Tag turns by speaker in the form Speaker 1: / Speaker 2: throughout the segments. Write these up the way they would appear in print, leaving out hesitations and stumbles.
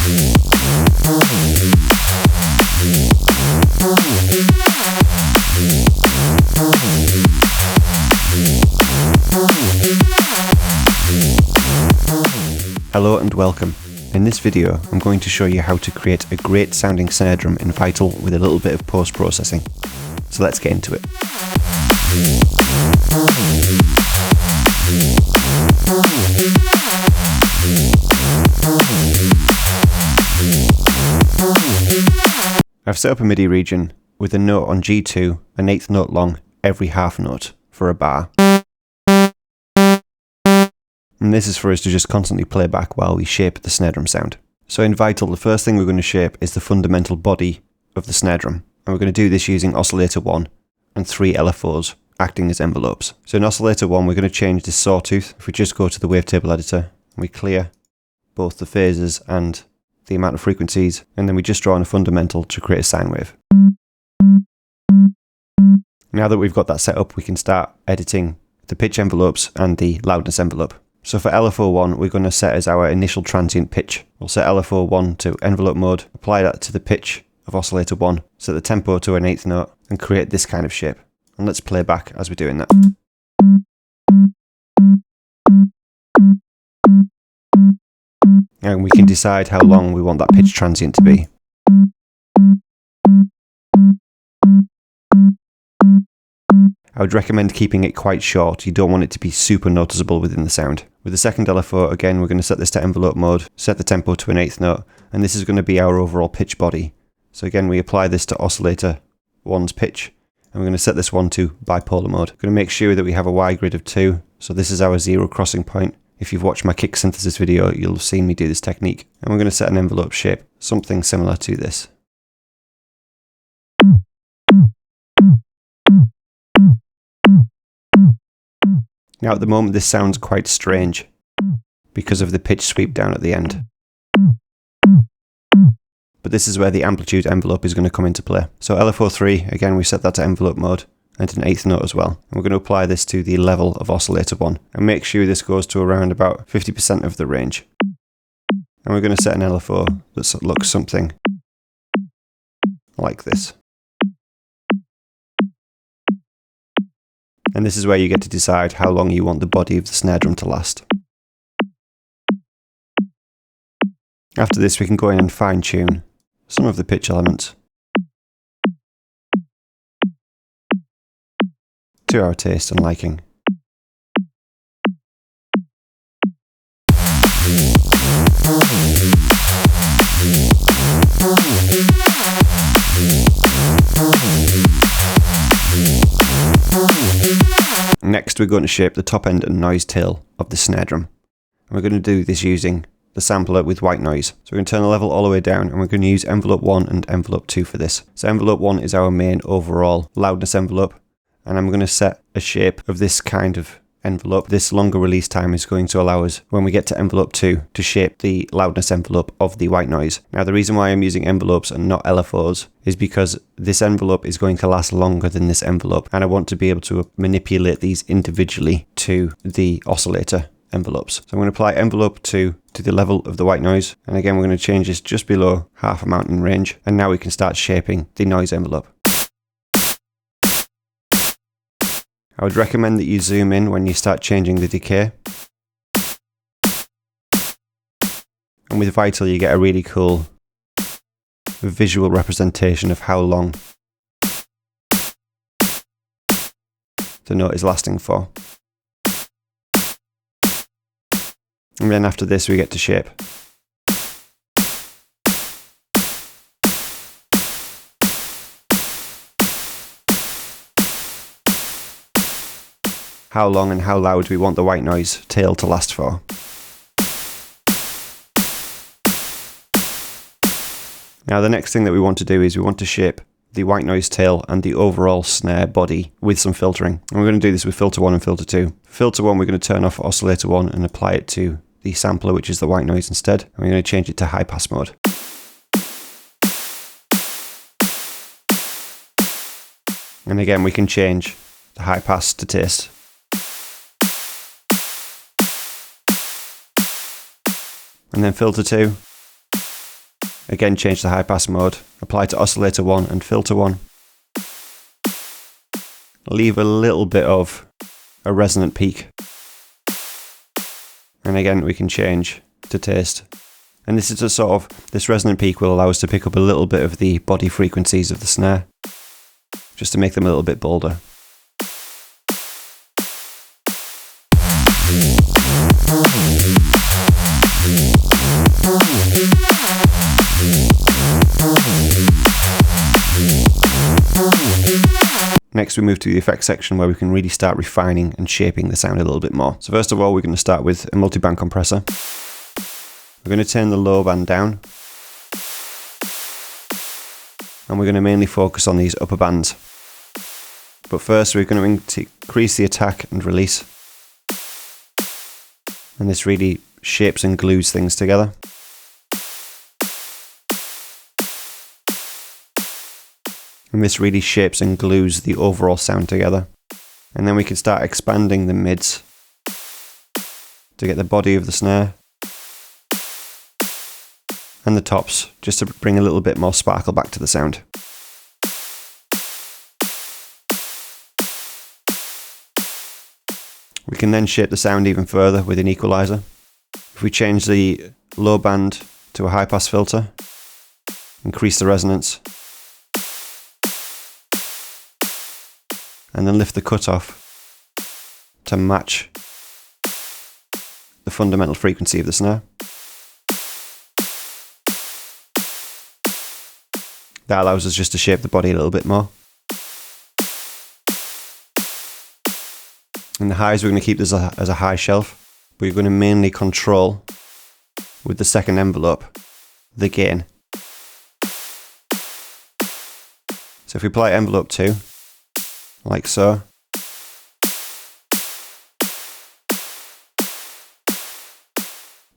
Speaker 1: Hello and welcome. In this video I'm going to show you how to create a great sounding snare drum in Vital with a little bit of post-processing. So let's get into it. I've set up a MIDI region with a note on G2, an eighth note long, every half note for a bar. And this is for us to just constantly play back while we shape the snare drum sound. So in Vital, the first thing we're going to shape is the fundamental body of the snare drum. And we're going to do this using oscillator 1 and 3 LFOs acting as envelopes. So in oscillator 1, we're going to change this sawtooth. If we just go to the wavetable editor, and we clear both the phases and the amount of frequencies, and then we just draw on a fundamental to create a sine wave. Now that we've got that set up, we can start editing the pitch envelopes and the loudness envelope. So for LFO1, we're going to set as our initial transient pitch. We'll set LFO1 to envelope mode, apply that to the pitch of oscillator 1, set the tempo to an eighth note, and create this kind of shape. And let's play back as we're doing that. And we can decide how long we want that pitch transient to be. I would recommend keeping it quite short. You don't want it to be super noticeable within the sound. With the second LFO, again, we're going to set this to envelope mode, set the tempo to an eighth note, and this is going to be our overall pitch body. So again, we apply this to oscillator 1's pitch, and we're going to set this one to bipolar mode. We're going to make sure that we have a Y grid of 2, so this is our zero crossing point. If you've watched my kick synthesis video, you'll have seen me do this technique. And we're going to set an envelope shape, something similar to this. Now at the moment this sounds quite strange because of the pitch sweep down at the end. But this is where the amplitude envelope is going to come into play. So LFO3, again we set that to envelope mode and an eighth note as well. And we're going to apply this to the level of oscillator 1 and make sure this goes to around about 50% of the range. And we're going to set an LFO that looks something like this. And this is where you get to decide how long you want the body of the snare drum to last. After this we can go in and fine tune some of the pitch elements to our taste and liking. Next we're going to shape the top end and noise tail of the snare drum. And we're going to do this using the sampler with white noise. So we're going to turn the level all the way down and we're going to use envelope 1 and envelope 2 for this. So envelope 1 is our main overall loudness envelope, and I'm going to set a shape of this kind of envelope. This longer release time is going to allow us, when we get to envelope 2, to shape the loudness envelope of the white noise. Now the reason why I'm using envelopes and not LFOs is because this envelope is going to last longer than this envelope, and I want to be able to manipulate these individually to the oscillator envelopes. So I'm going to apply envelope 2 to the level of the white noise, and again we're going to change this just below half a mount in range, and now we can start shaping the noise envelope. I would recommend that you zoom in when you start changing the decay. And with Vital you get a really cool visual representation of how long the note is lasting for. And then after this we get to shape. How long and how loud we want the white noise tail to last for. Now the next thing that we want to do is we want to shape the white noise tail and the overall snare body with some filtering. And we're going to do this with filter 1 and filter 2. Filter 1 we're going to turn off oscillator 1 and apply it to the sampler, which is the white noise instead. And we're going to change it to high pass mode. And again we can change the high pass to taste. And then filter 2. Again, change the high pass mode, apply to oscillator 1 and filter 1. Leave a little bit of a resonant peak. And again, we can change to taste. And this is a sort of, this resonant peak will allow us to pick up a little bit of the body frequencies of the snare, just to make them a little bit bolder. Next we move to the effects section where we can really start refining and shaping the sound a little bit more. So first of all, we're going to start with a multi-band compressor. We're going to turn the low band down. And we're going to mainly focus on these upper bands. But first we're going to increase the attack and release. And this really shapes and glues things together. And this really shapes and glues the overall sound together. And then we can start expanding the mids to get the body of the snare. And the tops, just to bring a little bit more sparkle back to the sound. We can then shape the sound even further with an equalizer. If we change the low band to a high pass filter, increase the resonance, and then lift the cutoff to match the fundamental frequency of the snare. That allows us just to shape the body a little bit more. In the highs, we're going to keep this as a high shelf, but you're going to mainly control, with the second envelope, the gain. So if we apply envelope 2, like so,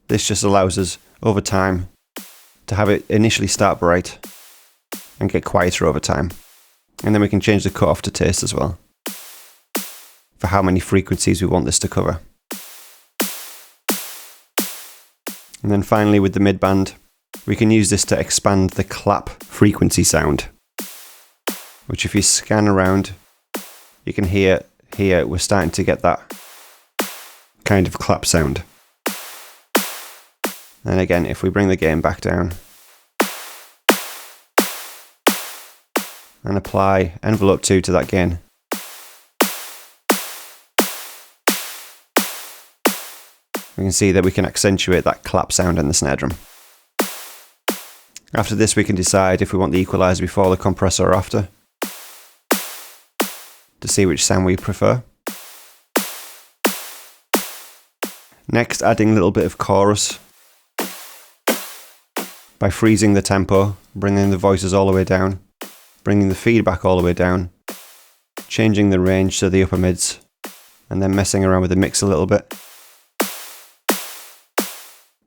Speaker 1: this just allows us, over time, to have it initially start bright and get quieter over time. And then we can change the cutoff to taste as well, for how many frequencies we want this to cover. And then finally with the mid band, we can use this to expand the clap frequency sound, which if you scan around, you can hear here we're starting to get that kind of clap sound. And again, if we bring the gain back down and apply envelope 2 to that gain, we can see that we can accentuate that clap sound in the snare drum. After this, we can decide if we want the equalizer before the compressor or after, to see which sound we prefer. Next, adding a little bit of chorus by freezing the tempo, bringing the voices all the way down, bringing the feedback all the way down, changing the range to the upper mids, and then messing around with the mix a little bit.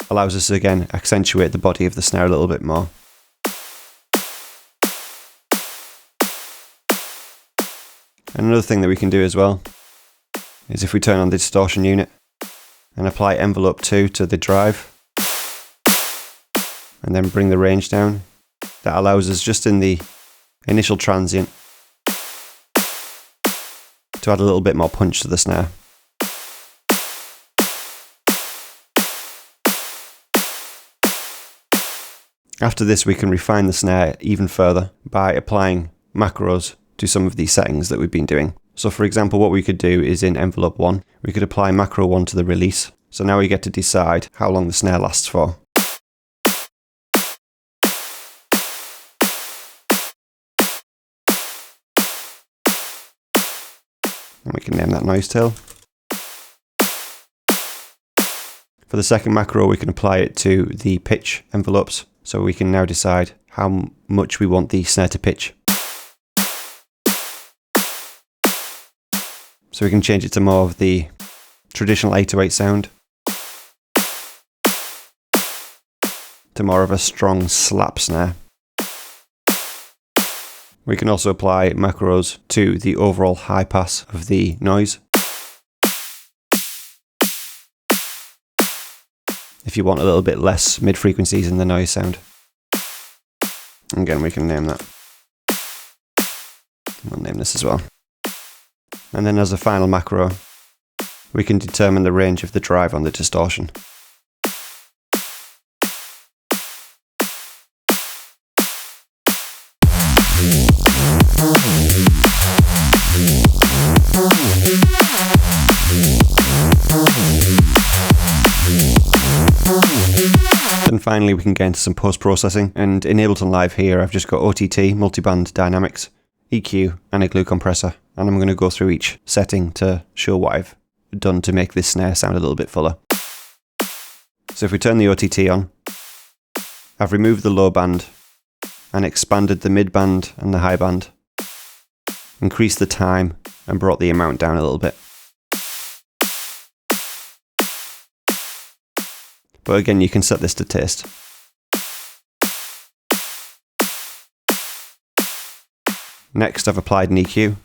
Speaker 1: Allows us to again accentuate the body of the snare a little bit more. And another thing that we can do as well is if we turn on the distortion unit and apply envelope 2 to the drive and then bring the range down, that allows us just in the initial transient to add a little bit more punch to the snare. After this, we can refine the snare even further by applying macros to some of these settings that we've been doing. So for example, what we could do is in envelope 1, we could apply macro 1 to the release. So now we get to decide how long the snare lasts for. And we can name that noise tail. For the second macro, we can apply it to the pitch envelopes. So we can now decide how much we want the snare to pitch. So we can change it to more of the traditional 808 sound, to more of a strong slap snare. We can also apply macros to the overall high pass of the noise. If you want a little bit less mid frequencies in the noise sound. Again, we can name that. We'll name this as well. And then as a final macro, we can determine the range of the drive on the distortion. And finally we can get into some post-processing, and in Ableton Live here I've just got OTT, multiband dynamics, EQ and a glue compressor, and I'm going to go through each setting to show what I've done to make this snare sound a little bit fuller. So if we turn the OTT on, I've removed the low band and expanded the mid band and the high band, increased the time and brought the amount down a little bit. But again, you can set this to taste. Next, I've applied an EQ.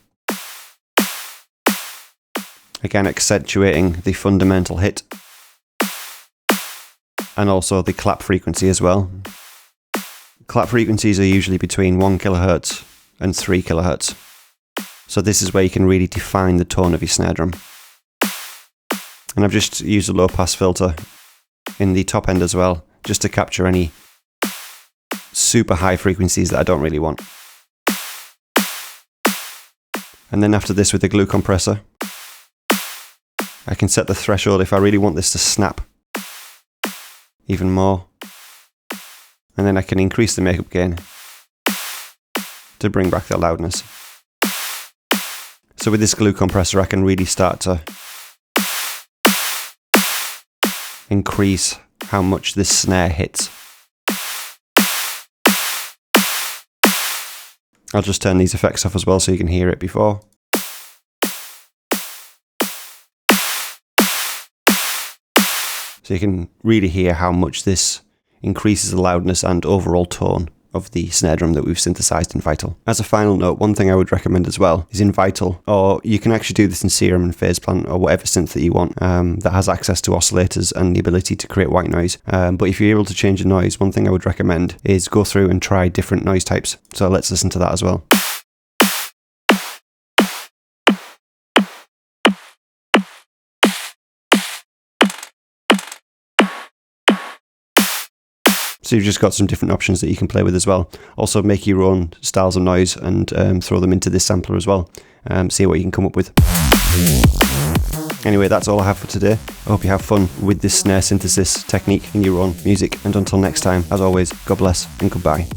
Speaker 1: Again, accentuating the fundamental hit. And also the clap frequency as well. Clap frequencies are usually between 1 kHz and 3 kHz. So this is where you can really define the tone of your snare drum. And I've just used a low pass filter in the top end as well, just to capture any super high frequencies that I don't really want. And then after this, with the glue compressor, I can set the threshold if I really want this to snap even more. And then I can increase the makeup gain to bring back the loudness. So with this glue compressor, I can really start to increase how much this snare hits. I'll just turn these effects off as well so you can hear it before. So you can really hear how much this increases the loudness and overall tone of the snare drum that we've synthesized in Vital. As a final note, one thing I would recommend as well is in Vital, or you can actually do this in Serum and Phaseplant or whatever synth that you want that has access to oscillators and the ability to create white noise. But if you're able to change the noise, one thing I would recommend is go through and try different noise types. So let's listen to that as well. So you've just got some different options that you can play with as well. Also make your own styles of noise and throw them into this sampler as well. See what you can come up with. Anyway, that's all I have for today. I hope you have fun with this snare synthesis technique in your own music. And until next time, as always, God bless and goodbye.